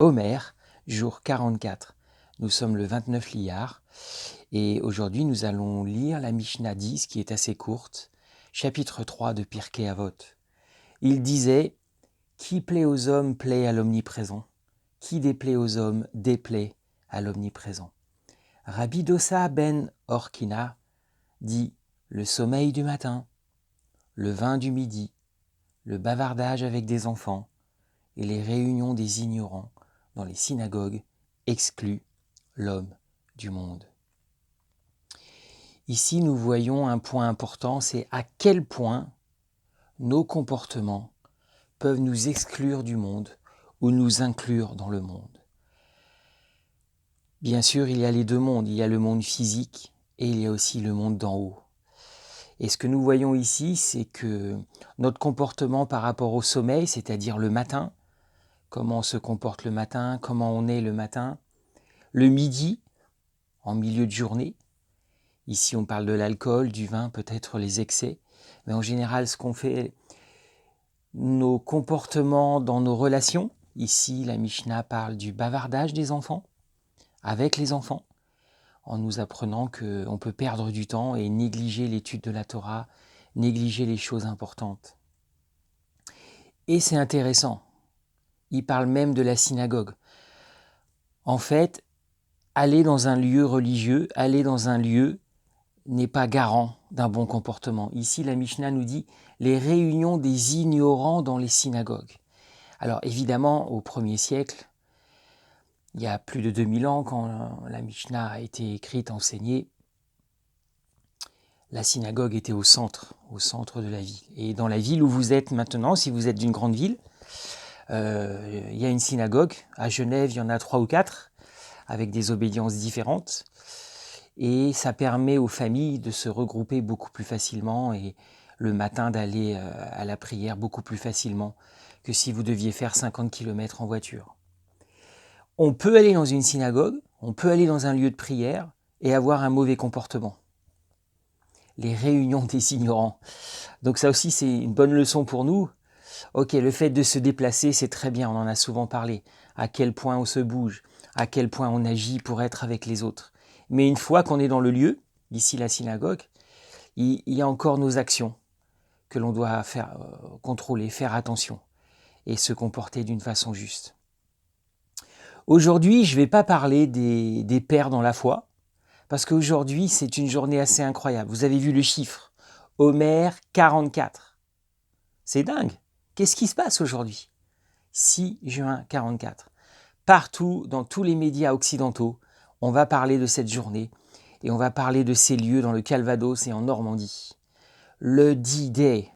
Omer, jour 44. Nous sommes le 29 Iyar et aujourd'hui nous allons lire la Mishnah 10 qui est assez courte, chapitre 3 de Pirkei Avot. Il disait « Qui plaît aux hommes plaît à l'omniprésent, qui déplaît aux hommes déplaît à l'omniprésent. » Rabbi Dossa ben Orkina dit « Le sommeil du matin, le vin du midi, le bavardage avec des enfants et les réunions des ignorants dans les synagogues excluent l'homme du monde. » Ici, nous voyons un point important, c'est à quel point nos comportements peuvent nous exclure du monde ou nous inclure dans le monde. Bien sûr, il y a les deux mondes, il y a le monde physique et il y a aussi le monde d'en haut. Et ce que nous voyons ici, c'est que notre comportement par rapport au sommeil, c'est-à-dire le matin, comment on se comporte le matin, comment on est le matin, le midi, en milieu de journée. Ici, on parle de l'alcool, du vin, peut-être les excès. Mais en général, ce qu'on fait, nos comportements dans nos relations. Ici, la Mishnah parle du bavardage des enfants, avec les enfants, en nous apprenant qu'on peut perdre du temps et négliger l'étude de la Torah, négliger les choses importantes. Et c'est intéressant. Il parle même de la synagogue. En fait, aller dans un lieu religieux, aller dans un lieu n'est pas garant d'un bon comportement. Ici, la Mishnah nous dit les réunions des ignorants dans les synagogues. Alors évidemment, au 1er siècle, il y a plus de 2000 ans, quand la Mishnah a été écrite, enseignée, la synagogue était au centre de la ville. Et dans la ville où vous êtes maintenant, si vous êtes d'une grande ville, il y a une synagogue. À Genève, il y en a 3 ou 4, avec des obédiences différentes. Et ça permet aux familles de se regrouper beaucoup plus facilement et le matin d'aller à la prière beaucoup plus facilement que si vous deviez faire 50 km en voiture. On peut aller dans une synagogue, on peut aller dans un lieu de prière et avoir un mauvais comportement. Les réunions des ignorants. Donc ça aussi, c'est une bonne leçon pour nous. Ok, le fait de se déplacer, c'est très bien, on en a souvent parlé. À quel point on se bouge, à quel point on agit pour être avec les autres. Mais une fois qu'on est dans le lieu, ici la synagogue, il y a encore nos actions que l'on doit faire contrôler, faire attention et se comporter d'une façon juste. Aujourd'hui, je ne vais pas parler des pères dans la foi, parce qu'aujourd'hui, c'est une journée assez incroyable. Vous avez vu le chiffre, Omer 44. C'est dingue. Qu'est-ce qui se passe aujourd'hui ? 6 juin 44. Partout, dans tous les médias occidentaux, on va parler de cette journée et on va parler de ces lieux dans le Calvados et en Normandie. Le D-Day,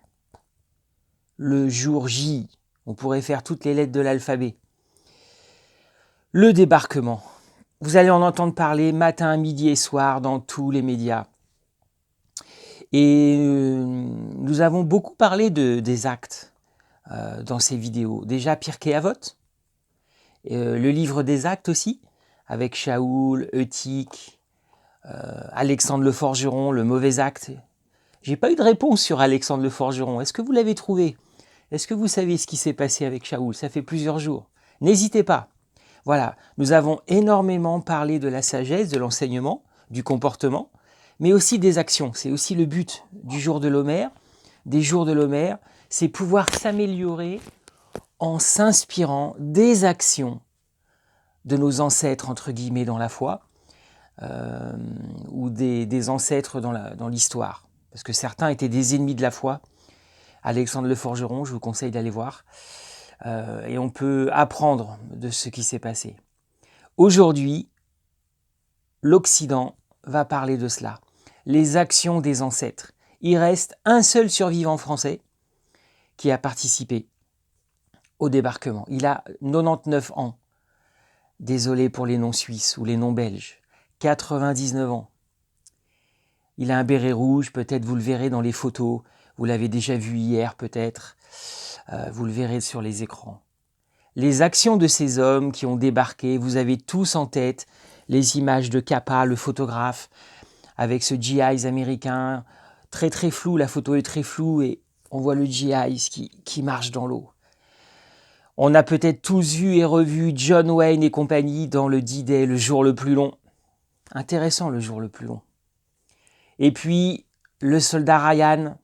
le jour J, on pourrait faire toutes les lettres de l'alphabet. Le débarquement, vous allez en entendre parler matin, midi et soir dans tous les médias. Et nous avons beaucoup parlé des actes dans ces vidéos. Déjà Pirkei Avot, le livre des actes aussi, avec Shaoul, Eutique, Alexandre le Forgeron, le mauvais acte. J'ai pas eu de réponse sur Alexandre le Forgeron. Est-ce que vous l'avez trouvé ? Est-ce que vous savez ce qui s'est passé avec Shaoul ? Ça fait plusieurs jours. N'hésitez pas. Voilà, nous avons énormément parlé de la sagesse, de l'enseignement, du comportement, mais aussi des actions. C'est aussi le but du jour de l'Omer, des jours de l'Omer, c'est pouvoir s'améliorer en s'inspirant des actions de nos ancêtres, entre guillemets, dans la foi, ou des ancêtres dans l'histoire. Parce que certains étaient des ennemis de la foi. Alexandre le Forgeron, je vous conseille d'aller voir. Et on peut apprendre de ce qui s'est passé. Aujourd'hui, l'Occident va parler de cela. Les actions des ancêtres. Il reste un seul survivant français qui a participé au débarquement. Il a 99 ans. Désolé pour les non-suisses ou les non-belges. 99 ans. Il a un béret rouge, peut-être vous le verrez dans les photos. Vous l'avez déjà vu hier peut-être. Vous le verrez sur les écrans. Les actions de ces hommes qui ont débarqué, vous avez tous en tête les images de Capa, le photographe, avec ce GIs américain, très très flou, la photo est très floue et on voit le GIs qui marche dans l'eau. On a peut-être tous vu et revu John Wayne et compagnie dans le D-Day, le jour le plus long. Intéressant, le jour le plus long. Et puis, le soldat Ryan,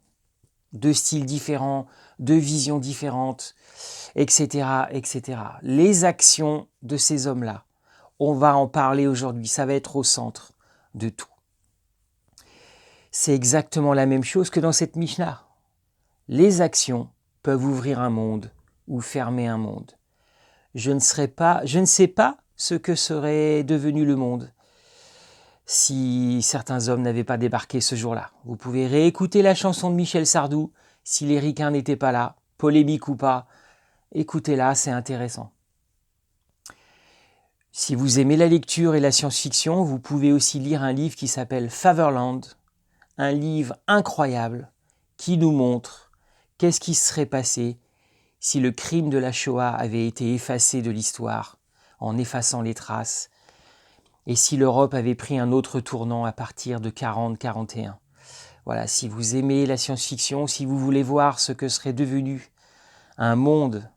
deux styles différents, deux visions différentes, etc., etc. Les actions de ces hommes-là, on va en parler aujourd'hui, ça va être au centre de tout. C'est exactement la même chose que dans cette Mishnah. Les actions peuvent ouvrir un monde ou fermer un monde. Je ne sais pas ce que serait devenu le monde si certains hommes n'avaient pas débarqué ce jour-là. Vous pouvez réécouter la chanson de Michel Sardou, si les ricains n'étaient pas là, polémique ou pas, écoutez-la, c'est intéressant. Si vous aimez la lecture et la science-fiction, vous pouvez aussi lire un livre qui s'appelle Fatherland, un livre incroyable qui nous montre qu'est-ce qui serait passé si le crime de la Shoah avait été effacé de l'histoire, en effaçant les traces, et si l'Europe avait pris un autre tournant à partir de 40-41. Voilà, si vous aimez la science-fiction, si vous voulez voir ce que serait devenu un monde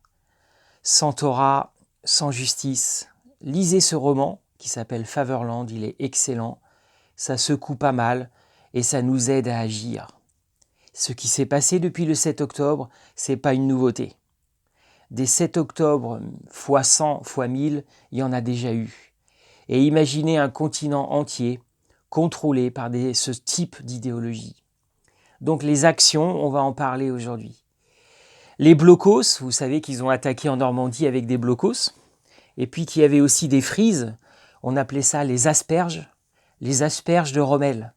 sans Torah, sans justice, lisez ce roman qui s'appelle Fatherland, il est excellent, ça secoue pas mal et ça nous aide à agir. Ce qui s'est passé depuis le 7 octobre, c'est pas une nouveauté. Des 7 octobre fois 100, fois 1000, il y en a déjà eu. Et imaginez un continent entier contrôlé par ce type d'idéologie. Donc les actions, on va en parler aujourd'hui. Les blocos, vous savez qu'ils ont attaqué en Normandie avec des blocos, et puis qu'il y avait aussi des frises, on appelait ça les asperges de Rommel.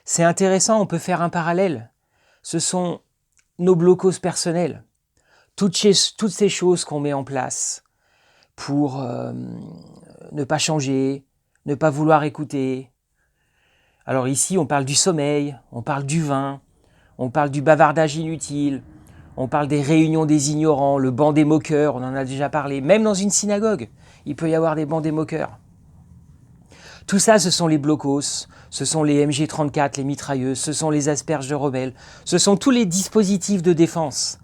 C'est intéressant, on peut faire un parallèle. Ce sont nos blocos personnels, toutes ces choses qu'on met en place pour ne pas changer, ne pas vouloir écouter. Alors ici, on parle du sommeil, on parle du vin, on parle du bavardage inutile, on parle des réunions des ignorants, le banc des moqueurs, on en a déjà parlé. Même dans une synagogue, il peut y avoir des bancs des moqueurs. Tout ça, ce sont les blocos, ce sont les MG34, les mitrailleuses, ce sont les asperges de Rommel, ce sont tous les dispositifs de défense.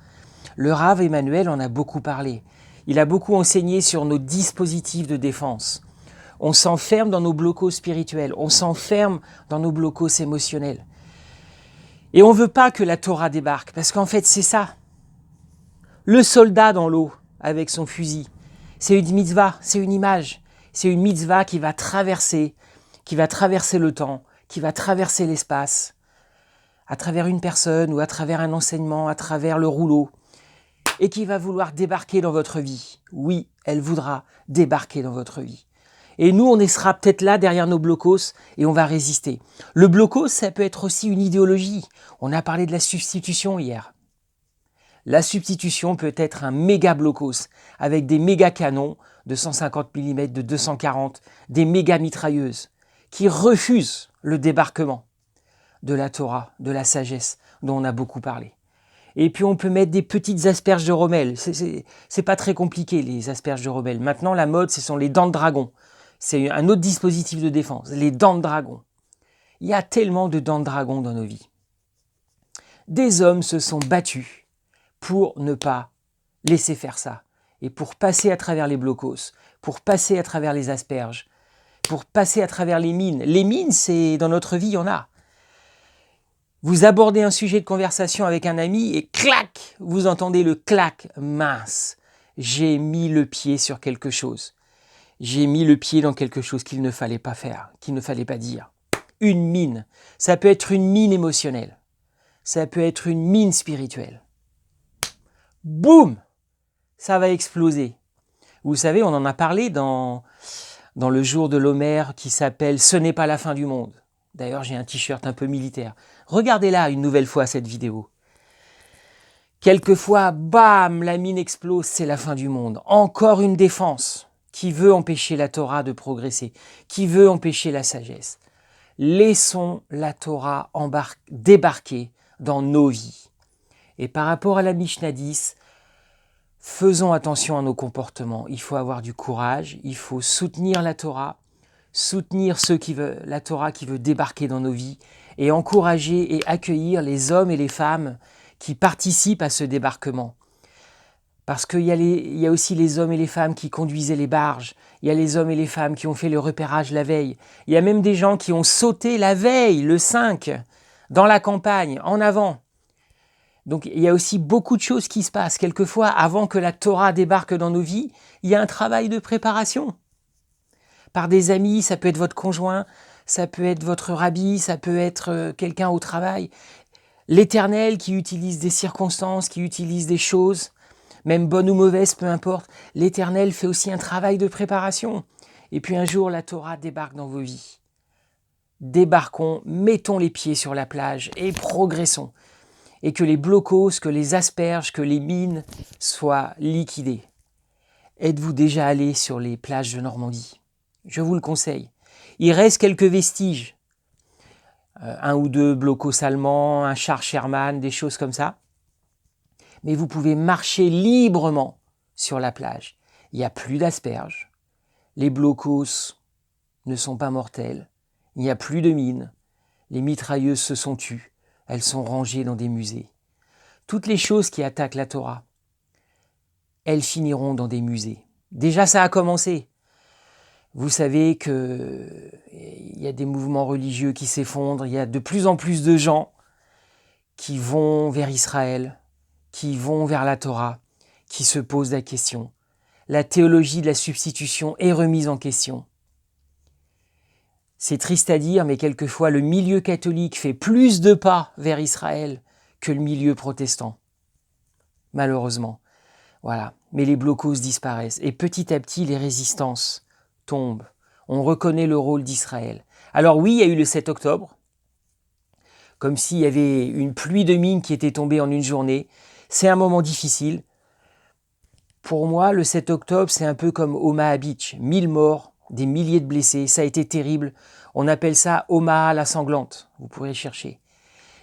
Le Rav Emmanuel en a beaucoup parlé. Il a beaucoup enseigné sur nos dispositifs de défense. On s'enferme dans nos blocos spirituels, on s'enferme dans nos blocos émotionnels. Et on ne veut pas que la Torah débarque, parce qu'en fait c'est ça. Le soldat dans l'eau, avec son fusil, c'est une mitzvah, c'est une image. C'est une mitzvah qui va traverser le temps, qui va traverser l'espace, à travers une personne ou à travers un enseignement, à travers le rouleau, et qui va vouloir débarquer dans votre vie. Oui, elle voudra débarquer dans votre vie. Et nous, on sera peut-être là derrière nos blocos et on va résister. Le blocos, ça peut être aussi une idéologie. On a parlé de la substitution hier. La substitution peut être un méga blocos avec des méga canons de 150 mm, de 240, des méga mitrailleuses qui refusent le débarquement de la Torah, de la sagesse dont on a beaucoup parlé. Et puis on peut mettre des petites asperges de Rommel. C'est pas très compliqué les asperges de Rommel. Maintenant la mode, ce sont les dents de dragon. C'est un autre dispositif de défense, les dents de dragon. Il y a tellement de dents de dragon dans nos vies. Des hommes se sont battus pour ne pas laisser faire ça. Et pour passer à travers les blocos, pour passer à travers les asperges, pour passer à travers les mines. Les mines, c'est dans notre vie, il y en a. Vous abordez un sujet de conversation avec un ami et clac, vous entendez le clac. Mince, j'ai mis le pied sur quelque chose. J'ai mis le pied dans quelque chose qu'il ne fallait pas faire, qu'il ne fallait pas dire. Une mine, ça peut être une mine émotionnelle. Ça peut être une mine spirituelle. Boum, ça va exploser. Vous savez, on en a parlé dans le jour de l'Homère qui s'appelle « Ce n'est pas la fin du monde ». D'ailleurs, j'ai un t-shirt un peu militaire. Regardez-la une nouvelle fois cette vidéo. Quelquefois, bam, la mine explose, c'est la fin du monde. Encore une défense qui veut empêcher la Torah de progresser, qui veut empêcher la sagesse. Laissons la Torah débarquer dans nos vies. Et par rapport à la Mishnah 10, faisons attention à nos comportements. Il faut avoir du courage, il faut soutenir la Torah, soutenir la Torah qui veut débarquer dans nos vies et encourager et accueillir les hommes et les femmes qui participent à ce débarquement. Parce qu'il il y a aussi les hommes et les femmes qui conduisaient les barges. Il y a les hommes et les femmes qui ont fait le repérage la veille. Il y a même des gens qui ont sauté la veille, le 5, dans la campagne, en avant. Donc il y a aussi beaucoup de choses qui se passent. Quelquefois, avant que la Torah débarque dans nos vies, il y a un travail de préparation. Par des amis, ça peut être votre conjoint, ça peut être votre rabbi, ça peut être quelqu'un au travail. L'Éternel qui utilise des circonstances, qui utilise des choses, même bonnes ou mauvaises, peu importe. L'Éternel fait aussi un travail de préparation. Et puis un jour, la Torah débarque dans vos vies. Débarquons, mettons les pieds sur la plage et progressons. Et que les blocos, que les asperges, que les mines soient liquidés. Êtes-vous déjà allé sur les plages de Normandie? Je vous le conseille. Il reste quelques vestiges. Un ou deux blocos allemands, un char Sherman, des choses comme ça. Mais vous pouvez marcher librement sur la plage. Il n'y a plus d'asperges. Les blocos ne sont pas mortels. Il n'y a plus de mines. Les mitrailleuses se sont tues. Elles sont rangées dans des musées. Toutes les choses qui attaquent la Torah, elles finiront dans des musées. Déjà, ça a commencé. Vous savez qu'il y a des mouvements religieux qui s'effondrent. Il y a de plus en plus de gens qui vont vers Israël, qui vont vers la Torah, qui se posent la question. La théologie de la substitution est remise en question. C'est triste à dire, mais quelquefois le milieu catholique fait plus de pas vers Israël que le milieu protestant. Malheureusement. Voilà. Mais les blocos disparaissent. Et petit à petit, les résistances tombent. On reconnaît le rôle d'Israël. Alors oui, il y a eu le 7 octobre, comme s'il y avait une pluie de mines qui était tombée en une journée. C'est un moment difficile. Pour moi, le 7 octobre, c'est un peu comme Omaha Beach. 1000 morts, des milliers de blessés. Ça a été terrible. On appelle ça Omaha la sanglante. Vous pourrez chercher.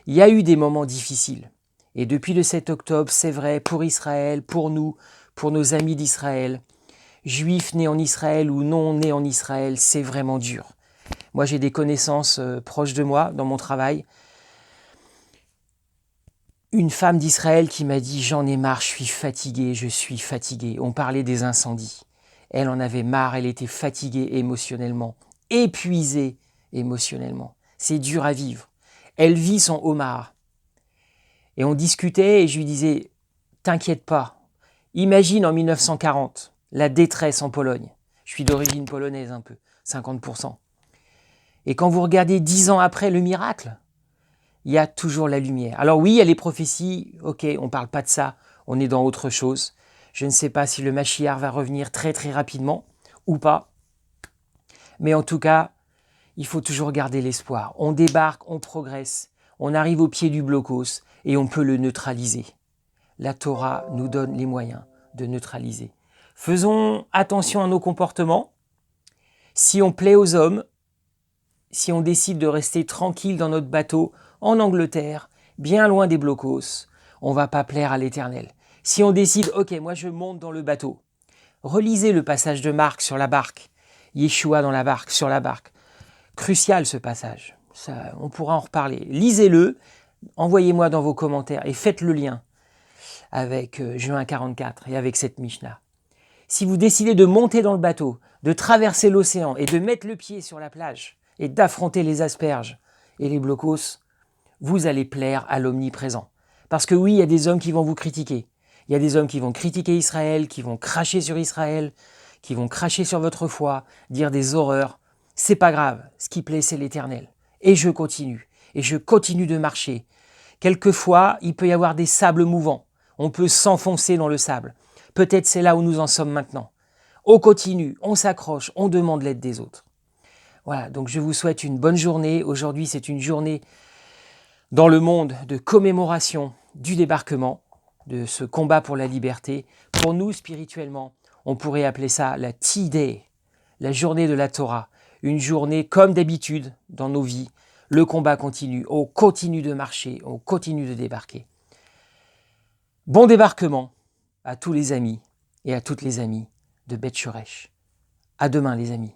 Il y a eu des moments difficiles. Et depuis le 7 octobre, c'est vrai, pour Israël, pour nous, pour nos amis d'Israël, juifs nés en Israël ou non nés en Israël, c'est vraiment dur. Moi, j'ai des connaissances proches de moi, dans mon travail. Une femme d'Israël qui m'a dit « J'en ai marre, je suis fatiguée. » On parlait des incendies. Elle en avait marre, elle était fatiguée émotionnellement, épuisée émotionnellement. C'est dur à vivre. Elle vit son Omaha. Et on discutait et je lui disais « T'inquiète pas, imagine en 1940, la détresse en Pologne. » Je suis d'origine polonaise un peu, 50%. Et quand vous regardez 10 ans après le miracle, il y a toujours la lumière. Alors oui, il y a les prophéties, ok, on ne parle pas de ça, on est dans autre chose. Je ne sais pas si le Mashiach va revenir très très rapidement ou pas. Mais en tout cas, il faut toujours garder l'espoir. On débarque, on progresse, on arrive au pied du blocos et on peut le neutraliser. La Torah nous donne les moyens de neutraliser. Faisons attention à nos comportements. Si on plaît aux hommes, si on décide de rester tranquille dans notre bateau en Angleterre, bien loin des blocos, on ne va pas plaire à l'Éternel. Si on décide, ok, moi je monte dans le bateau, relisez le passage de Marc sur la barque, Yeshua dans la barque, sur la barque. Crucial ce passage, ça, on pourra en reparler. Lisez-le, envoyez-moi dans vos commentaires et faites le lien avec Juin 44 et avec cette Mishnah. Si vous décidez de monter dans le bateau, de traverser l'océan et de mettre le pied sur la plage et d'affronter les asperges et les blocos, vous allez plaire à l'omniprésent. Parce que oui, il y a des hommes qui vont vous critiquer. Il y a des hommes qui vont critiquer Israël, qui vont cracher sur Israël, qui vont cracher sur votre foi, dire des horreurs. C'est pas grave, ce qui plaît, c'est l'Éternel. Et je continue de marcher. Quelquefois, il peut y avoir des sables mouvants. On peut s'enfoncer dans le sable. Peut-être c'est là où nous en sommes maintenant. On continue, on s'accroche, on demande l'aide des autres. Voilà, donc je vous souhaite une bonne journée. Aujourd'hui, c'est une journée dans le monde de commémoration du débarquement, de ce combat pour la liberté. Pour nous, spirituellement, on pourrait appeler ça la T-Day, la journée de la Torah. Une journée comme d'habitude dans nos vies. Le combat continue, on continue de marcher, on continue de débarquer. Bon débarquement à tous les amis et à toutes les amies de Beth Shoresh. À demain les amis.